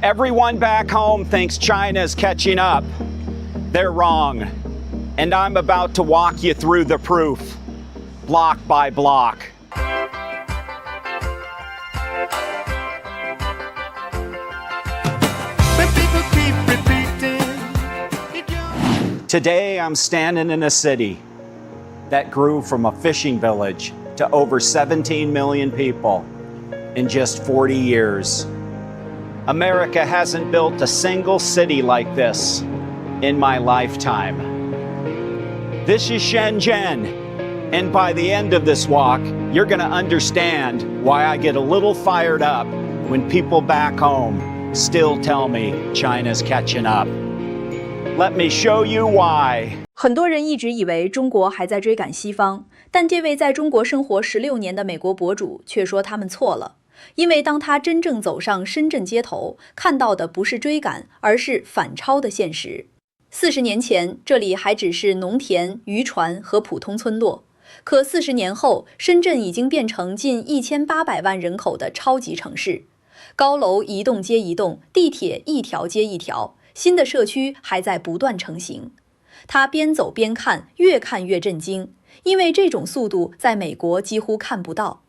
Everyone back home thinks China's catching up. They're wrong. And I'm about to walk you through the proof, block by block. Today I'm standing in a city that grew from a fishing village to over 17 million people in just 40 years. America hasn't built a single city like this in my lifetime. This is Shenzhen, and by the end of this walk, you're going to understand why I get a little fired up when people back home still tell me China's catching up. Let me show you why. 很多人一直以为中国还在追赶西方，但这位在中国生活16年的美国博主却说他们错了。因为当他真正走上深圳街头，看到的不是追赶，而是反超的现实。40年前，这里还只是农田、渔船和普通村落，可40年后，深圳已经变成近1800万人口的超级城市。高楼一栋接一栋，地铁一条接一条，新的社区还在不断成型。他边走边看，越看越震惊，因为这种速度在美国几乎看不到。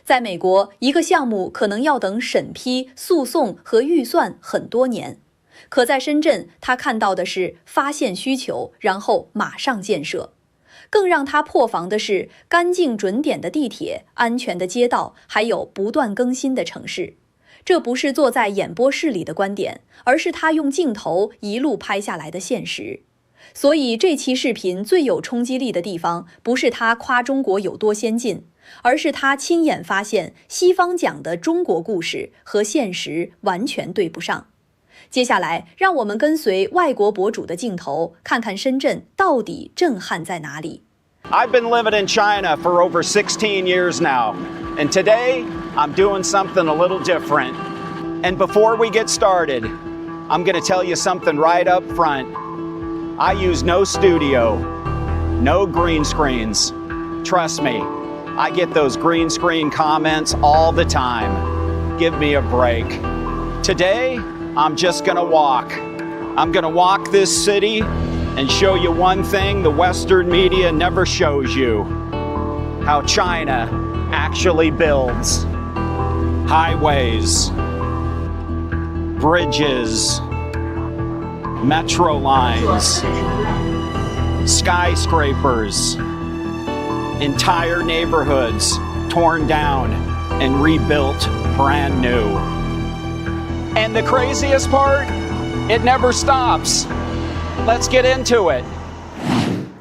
在美国，一个项目可能要等审批、诉讼和预算很多年，可在深圳，他看到的是发现需求，然后马上建设。更让他破防的是干净准点的地铁、安全的街道，还有不断更新的城市。这不是坐在演播室里的观点，而是他用镜头一路拍下来的现实。所以这期视频最有冲击力的地方，不是他夸中国有多先进，而是他亲眼发现西方讲的中国故事和现实完全对不上。接下来，让我们跟随外国博主的镜头，看看深圳到底震撼在哪里。I've been living in China for over 16 years now, and today I'm doing something a little different. And before we get started, I'm going to tell you something right up front. I use no studio, no green screens. Trust me, I get those green screen comments all the time. Give me a break. Today, I'm just gonna walk. I'm gonna walk this city and show you one thing the Western media never shows you: how China actually builds highways, bridges, metro lines, skyscrapers, entire neighborhoods torn down and rebuilt brand new. And the craziest part, it never stops. Let's get into it.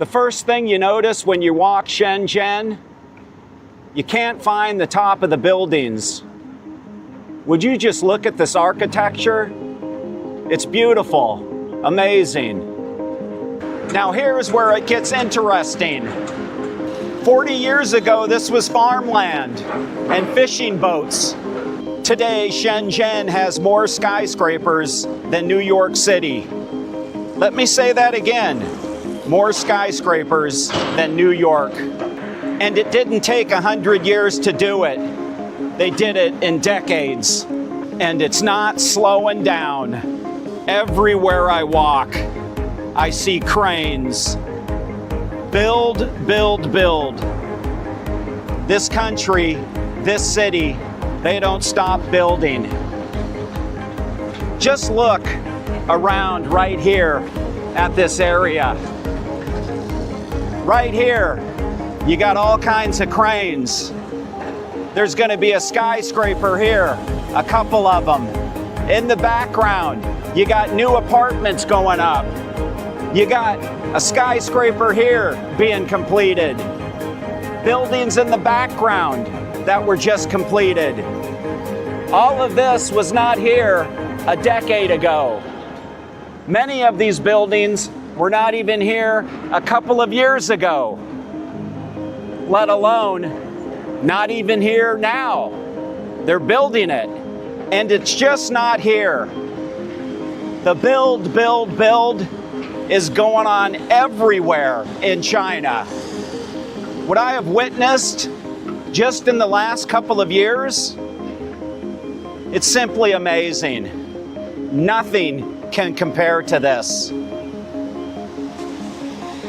The first thing you notice when you walk Shenzhen, you can't find the top of the buildings. Would you just look at this architecture? It's beautiful, amazing. Now here's where it gets interesting. 40 years ago, this was farmland and fishing boats. Today, Shenzhen has more skyscrapers than New York City. Let me say that again. More skyscrapers than New York. And it didn't take 100 years to do it. They did it in decades. And it's not slowing down. Everywhere I walk, I see cranes. Build, build, build. This country, this city, they don't stop building. Just look around right here at this area. Right here, you got all kinds of cranes. There's going to be a skyscraper here, a couple of them. In the background, you got new apartments going up. You got a skyscraper here being completed. Buildings in the background that were just completed. All of this was not here a decade ago. Many of these buildings were not even here a couple of years ago, let alone not even here now. They're building it, and it's just not here. The build, build, build is going on everywhere in China. What I have witnessed just in the last couple of years, it's simply amazing. Nothing can compare to this.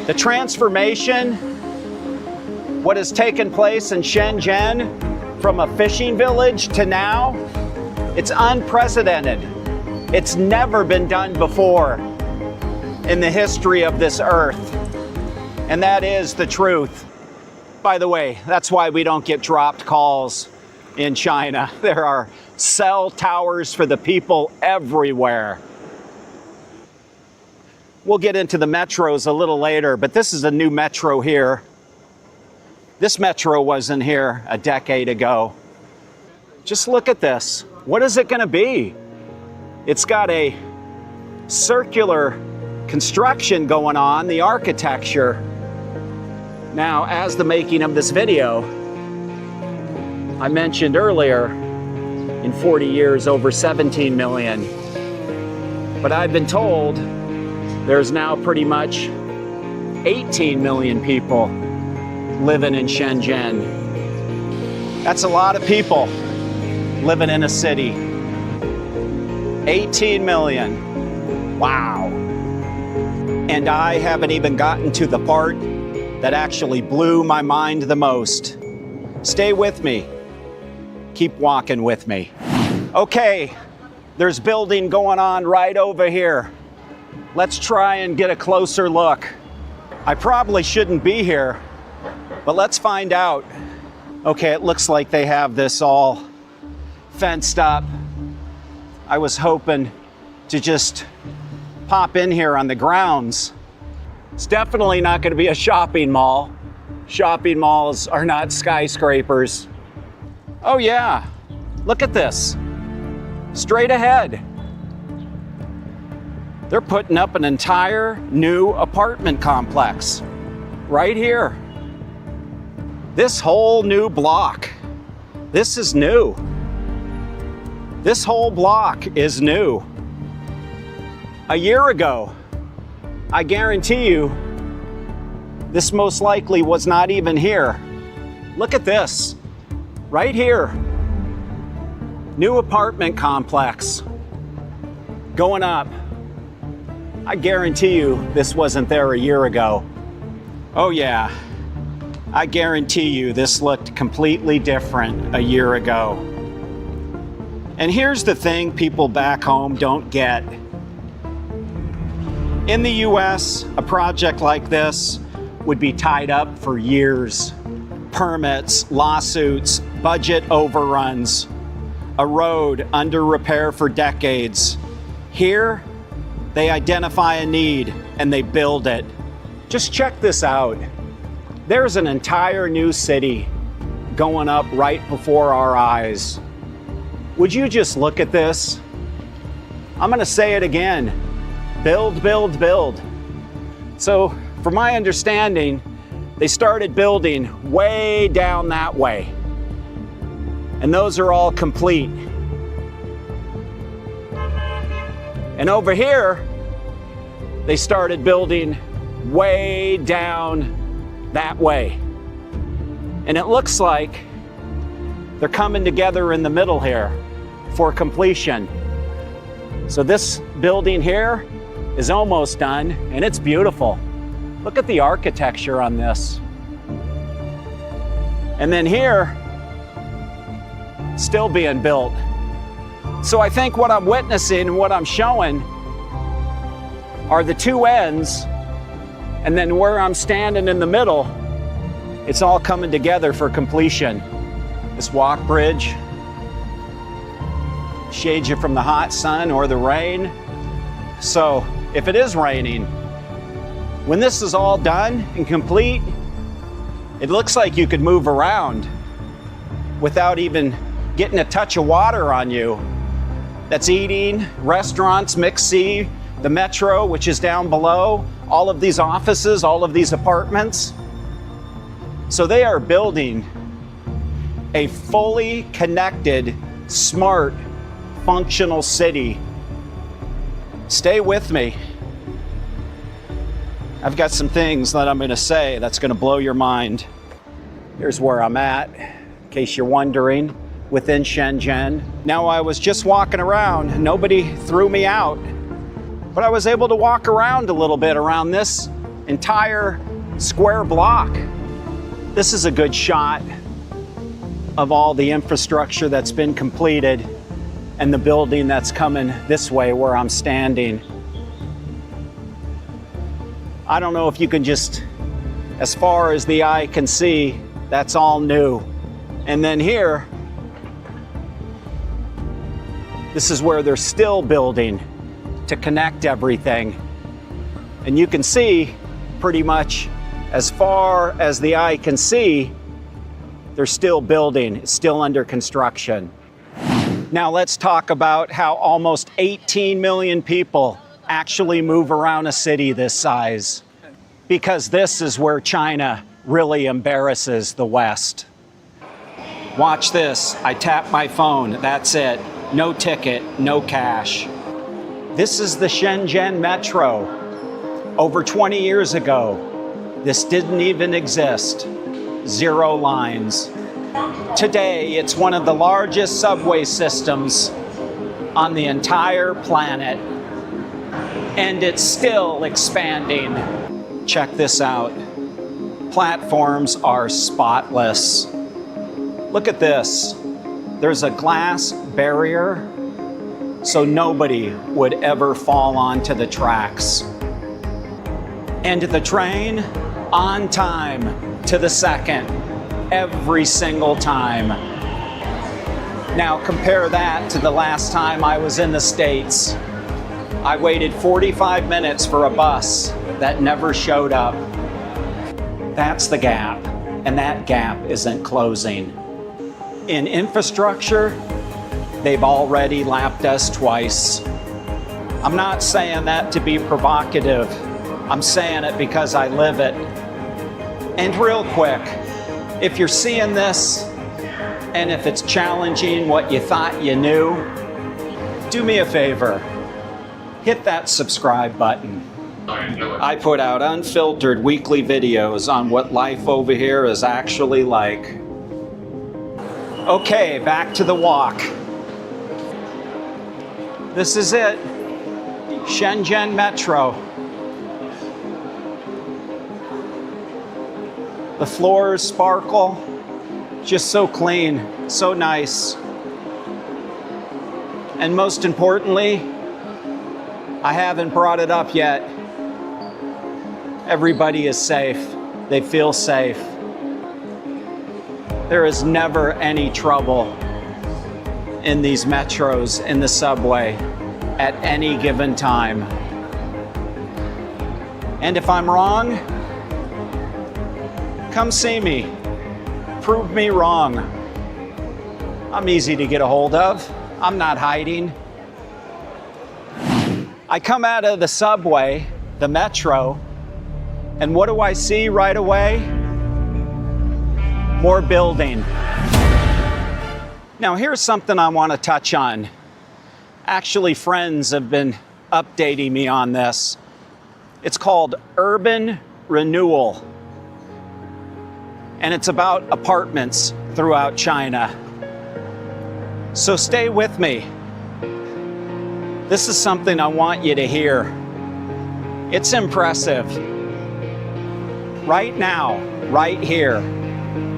The transformation, what has taken place in Shenzhen from a fishing village to now, it's unprecedented. It's never been done before in the history of this earth. And that is the truth. By the way, that's why we don't get dropped calls in China. There are cell towers for the people everywhere. We'll get into the metros a little later, but this is a new metro here. This metro wasn't here a decade ago. Just look at this. What is it going to be? It's got a circular construction going on, the architecture. Now, as the making of this video, I mentioned earlier, in 40 years, over 17 million. But I've been told there's now pretty much 18 million people living in Shenzhen. That's a lot of people living in a city. 18 million. Wow. And I haven't even gotten to the part that actually blew my mind the most. Stay with me. Keep walking with me. Okay, there's building going on right over here. Let's try and get a closer look. I probably shouldn't be here, but let's find out. Okay, it looks like they have this all fenced up. I was hoping to just pop in here on the grounds. It's definitely not going to be a shopping mall. Shopping malls are not skyscrapers. Oh yeah, look at this. Straight ahead. They're putting up an entire new apartment complex right here. This whole new block. This is new. This whole block is new. A year ago, I guarantee you, this most likely was not even here. Look at this. Right here. New apartment complex going up. I guarantee you this wasn't there a year ago. Oh yeah, I guarantee you this looked completely different a year ago. And here's the thing people back home don't get. In the US, a project like this would be tied up for years. Permits, lawsuits, budget overruns, a road under repair for decades. Here, they identify a need and they build it. Just check this out. There's an entire new city going up right before our eyes. Would you just look at this? I'm gonna say it again. Build, build, build. So, from my understanding, they started building way down that way. And those are all complete. And over here, they started building way down that way. And it looks like they're coming together in the middle here for completion. So this building here is almost done, and it's beautiful. Look at the architecture on this. And then here, still being built. So I think what I'm witnessing and what I'm showing are the two ends, and then where I'm standing in the middle, it's all coming together for completion. This walk bridge shades you from the hot sun or the rain. So if it is raining, when this is all done and complete, it looks like you could move around without even getting a touch of water on you. That's eating, restaurants, mixed C, the metro, which is down below, all of these offices, all of these apartments. So they are building a fully connected, smart, functional city. Stay with me. I've got some things that I'm going to say that's going to blow your mind. Here's where I'm at, in case you're wondering. within Shenzhen. Now, I was just walking around, nobody threw me out, but I was able to walk around a little bit around this entire square block. This is a good shot of all the infrastructure that's been completed and the building that's coming this way where I'm standing. I don't know if you can just, as far as the eye can see, that's all new. And then here, this is where they're still building to connect everything. And you can see pretty much as far as the eye can see, they're still building, it's still under construction. Now let's talk about how almost 18 million people actually move around a city this size. Because this is where China really embarrasses the West. Watch this, I tap my phone, that's it. No ticket, no cash. This is the Shenzhen Metro. Over 20 years ago, this didn't even exist. 0 lines. Today, it's one of the largest subway systems on the entire planet. And it's still expanding. Check this out. Platforms are spotless. Look at this. There's a glass barrier so nobody would ever fall onto the tracks. And the train, on time, to the second, every single time. Now compare that to the last time I was in the States. I waited 45 minutes for a bus that never showed up. That's the gap, and that gap isn't closing. In infrastructure, they've already lapped us twice. I'm not saying that to be provocative. I'm saying it because I live it. And real quick, if you're seeing this, and if it's challenging what you thought you knew, do me a favor. Hit that subscribe button. I put out unfiltered weekly videos on what life over here is actually like. Okay, back to the walk. This is it. Shenzhen Metro. The floors sparkle, just so clean, so nice. And most importantly, I haven't brought it up yet. Everybody is safe. They feel safe. There is never any trouble in these metros, in the subway, at any given time. And if I'm wrong, come see me. Prove me wrong. I'm easy to get a hold of. I'm not hiding. I come out of the subway, the metro, and what do I see right away? More building. Now here's something I want to touch on. Actually, friends have been updating me on this. It's called urban renewal. And it's about apartments throughout China. So stay with me. This is something I want you to hear. It's impressive. Right now, right here,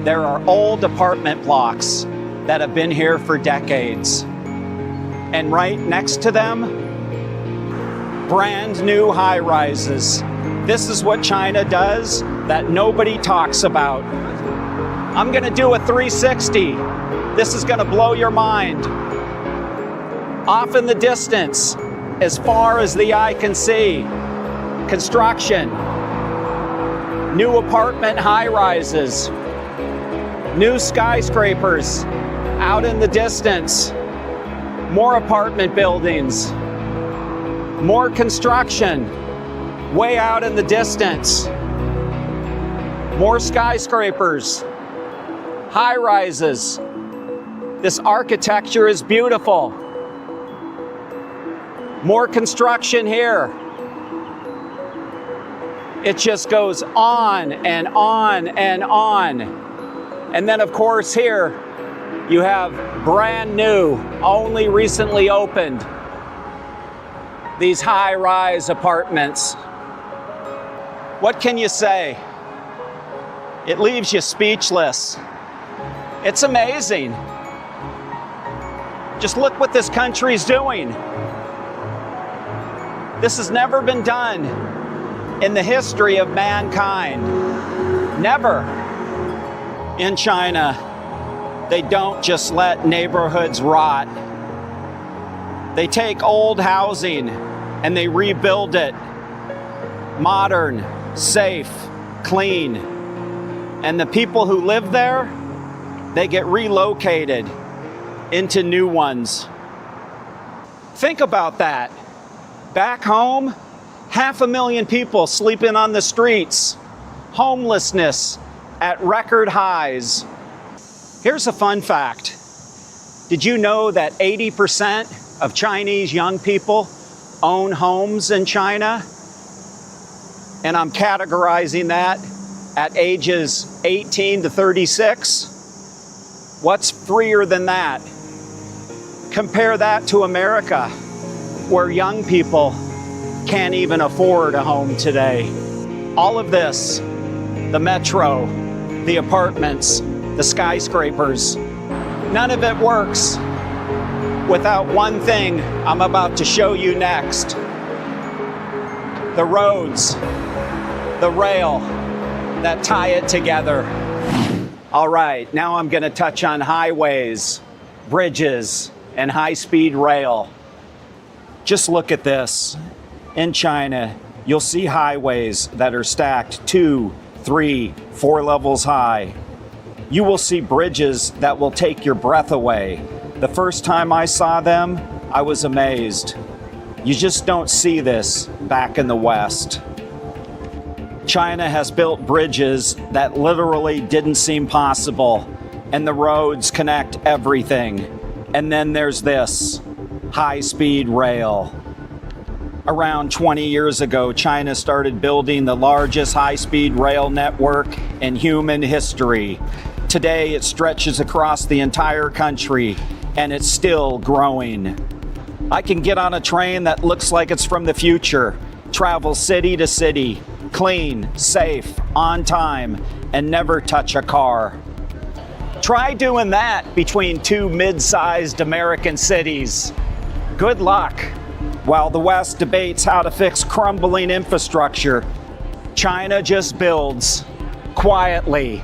there are old apartment blocks that have been here for decades. And right next to them, brand new high-rises. This is what China does that nobody talks about. I'm gonna do a 360. This is gonna blow your mind. Off in the distance, as far as the eye can see, construction, new apartment high-rises, new skyscrapers out in the distance, more apartment buildings, more construction way out in the distance, more skyscrapers, high-rises. This architecture is beautiful. More construction here. It just goes on and on and on. And then of course here, You have brand new, only recently opened, these high-rise apartments. What can you say? It leaves you speechless. It's amazing. Just look what this country's doing. This has never been done in the history of mankind. Never. In China, they don't just let neighborhoods rot. They take old housing and they rebuild it. Modern, safe, clean. And the people who live there, they get relocated into new ones. Think about that. Back home, 500,000 people sleeping on the streets, homelessness at record highs. Here's a fun fact. Did you know that 80% of Chinese young people own homes in China? And I'm categorizing that at ages 18 to 36. What's freer than that? Compare that to America, where young people can't even afford a home today. All of this, the metro, the apartments, the skyscrapers, none of it works without one thing I'm about to show you next. The roads, the rail that tie it together. All right, now I'm going to touch on highways, bridges, and high-speed rail. Just look at this. In China, you'll see highways that are stacked 2, 3, 4 levels high. You will see bridges that will take your breath away. The first time I saw them, I was amazed. You just don't see this back in the West. China has built bridges that literally didn't seem possible, and the roads connect everything. And then there's this, high-speed rail. Around 20 years ago, China started building the largest high-speed rail network in human history. Today, it stretches across the entire country, and it's still growing. I can get on a train that looks like it's from the future, travel city to city, clean, safe, on time, and never touch a car. Try doing that between two mid-sized American cities. Good luck. While the West debates how to fix crumbling infrastructure, China just builds quietly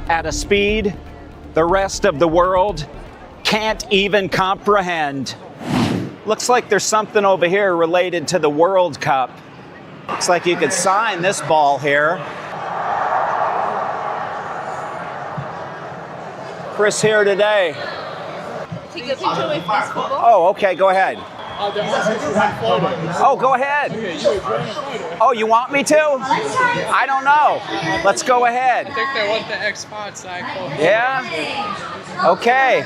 at a speed the rest of the world can't even comprehend. Looks like there's something over here related to the World Cup. Looks like you could sign this ball here. Chris here today. Take a picture with this football. Oh, okay, go ahead. They're asking for one photo. Oh, go ahead. Okay, you enjoying a photo? Oh, you want me to? I don't know. Let's go ahead. I think they want the expats like. Yeah? Okay.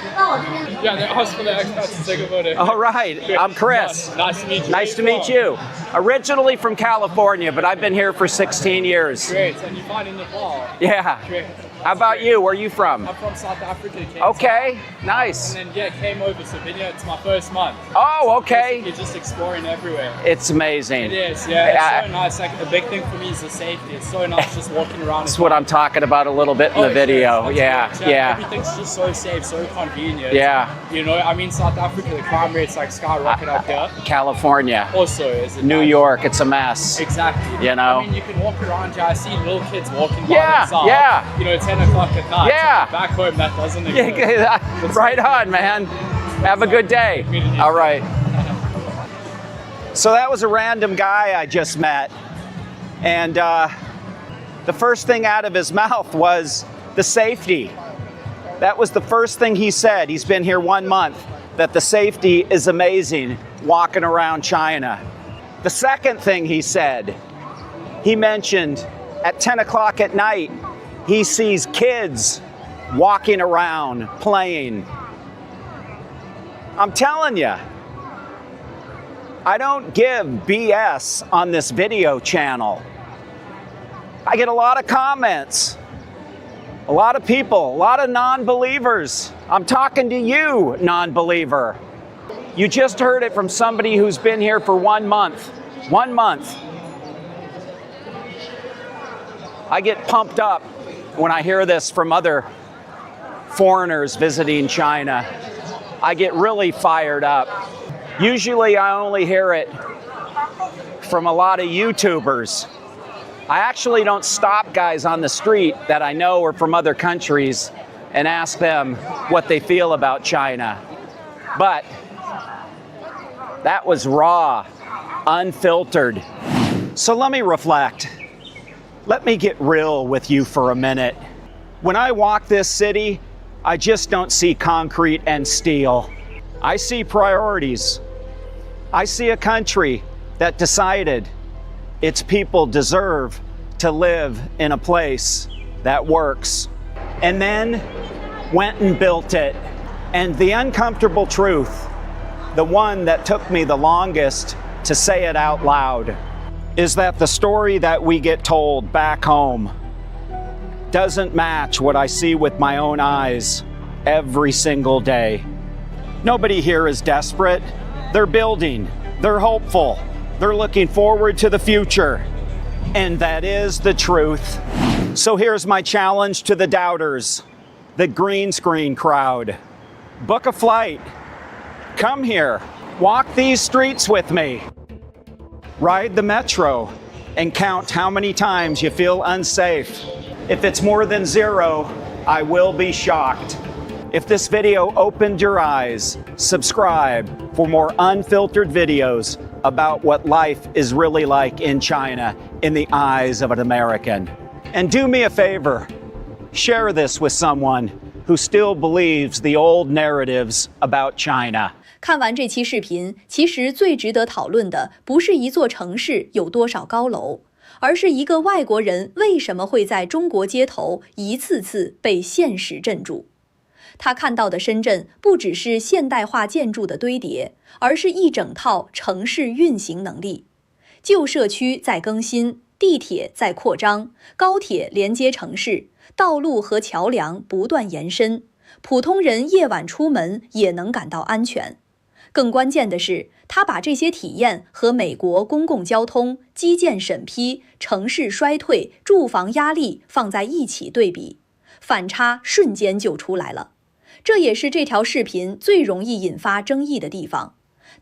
Yeah, they asked for the expats to take a photo. All right. I'm Chris. Nice to meet you. Nice to meet you. Originally from California, but I've been here for 16 years. Great, and you find in Nepal. Yeah. Great. How about you? Where are you from? I'm from South Africa. Cape Okay, Town. nice. And then came over to Virginia. It's my first month. Oh, okay. You're just exploring everywhere. It's amazing. It is, yeah. It's so nice. Like the big thing for me is the safety. It's so nice just walking around. That's what I'm talking about a little bit in the video. Sure. Yeah. Everything's just so safe, so convenient. Yeah. You know, I mean, South Africa, the crime rate's like skyrocket up there. California. Also, is it New nice? York, it's a mess. Exactly. You know? I mean, you can walk around here. I see little kids walking by Yeah, themselves. yeah. You know, 10 o'clock at night. Yeah. So back home, that doesn't exist. Right on, man. Have a good day. All right. So that was a random guy I just met. And the first thing out of his mouth was the safety. That was the first thing he said. He's been here 1 month, that the safety is amazing walking around China. The second thing he said, he mentioned at 10 o'clock at night, he sees kids walking around playing. I'm telling you, I don't give BS on this video channel. I get a lot of comments. A lot of people, a lot of non-believers. I'm talking to you, non-believer. You just heard it from somebody who's been here for 1 month. 1 month. I get pumped up when I hear this from other foreigners visiting China. I get really fired up. Usually I only hear it from a lot of YouTubers. I actually don't stop guys on the street that I know are from other countries and ask them what they feel about China. But that was raw, unfiltered. So let me reflect. Let me get real with you for a minute. When I walk this city, I just don't see concrete and steel. I see priorities. I see a country that decided its people deserve to live in a place that works, and then went and built it. And the uncomfortable truth, the one that took me the longest to say it out loud, is that the story that we get told back home doesn't match what I see with my own eyes every single day. Nobody here is desperate. They're building. They're hopeful. They're looking forward to the future. And that is the truth. So here's my challenge to the doubters, the green screen crowd. Book a flight. Come here. Walk these streets with me. Ride the metro and count how many times you feel unsafe. If it's more than 0, I will be shocked. If this video opened your eyes, subscribe for more unfiltered videos about what life is really like in China in the eyes of an American. And do me a favor, share this with someone who still believes the old narratives about China. 看完这期视频，其实最值得讨论的不是一座城市有多少高楼，而是一个外国人为什么会在中国街头一次次被现实镇住。他看到的深圳不只是现代化建筑的堆叠，而是一整套城市运行能力。旧社区在更新，地铁在扩张，高铁连接城市，道路和桥梁不断延伸，普通人夜晚出门也能感到安全。更关键的是，他把这些体验和美国公共交通、基建审批、城市衰退、住房压力放在一起对比，反差瞬间就出来了。这也是这条视频最容易引发争议的地方。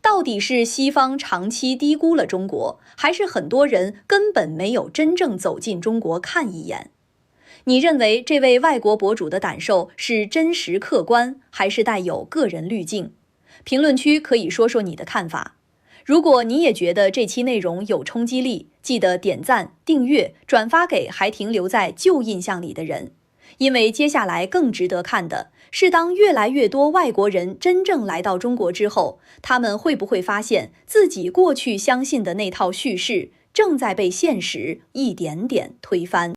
到底是西方长期低估了中国，还是很多人根本没有真正走进中国看一眼？你认为这位外国博主的感受是真实客观，还是带有个人滤镜？评论区可以说说你的看法。如果你也觉得这期内容有冲击力，记得点赞、订阅、转发给还停留在旧印象里的人。因为接下来更值得看的是，当越来越多外国人真正来到中国之后，他们会不会发现自己过去相信的那套叙事正在被现实一点点推翻？